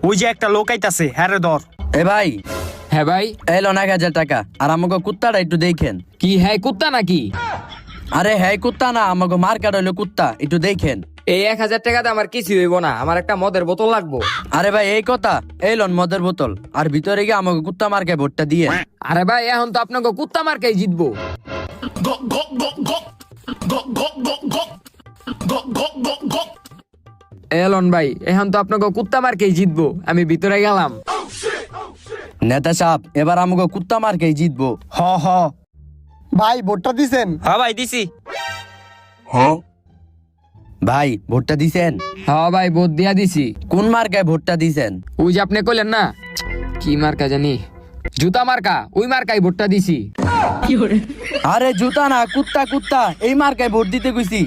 ওই যে একটা লোক আইতাছে, হ্যাঁ রে ধর। এ ভাই, হ্যাঁ ভাই, এলো 1,000 টাকা। আর আমাকে কুত্তাটা একটু দেখেন। কি হ্যাঁ কুত্তা নাকি? আরে হ্যাঁ কুত্তা না, আমাকে মার্কেট হইলো কুত্তা, একটু দেখেন। এই 1000 টাকাতে আমার কিছু হইব না, আমার একটা মদের বোতল লাগবো। আরে ভাই এই কথা, এই লন মদের বোতল, আর ভিতরে গিয়ে আমাকে কুত্তা মার্কে ভোটটা দিয়ে। আরে ভাই এখন তো আপনাকে কুত্তা মার্কাই জিতবো। এলন ভাই, এখন তো আপনাকে কুত্তা মার্কেই জিতবো, আমি ভিতরে গেলাম। নেতা সাহেব, এবার আমাকে কুত্তা মার্কেই জিতবো। হ হ। ভাই ভোটটা দিছেন? হ্যাঁ ভাই দিছি। ভাই ভোটটা দিছেন? হ্যাঁ ভাই, ভোট দিয়া দিছি। কোন মার্কায় ভোটটা দিছেন? ওই যে আপনি কইলেন না, কি মার্কা জানি, জুতা মার্কা, ওই মার্কাই ভোটটা দিছি। আরে জুতা না, কুত্তা কুত্তা, এই মার্কায় ভোট দিতে কইছি।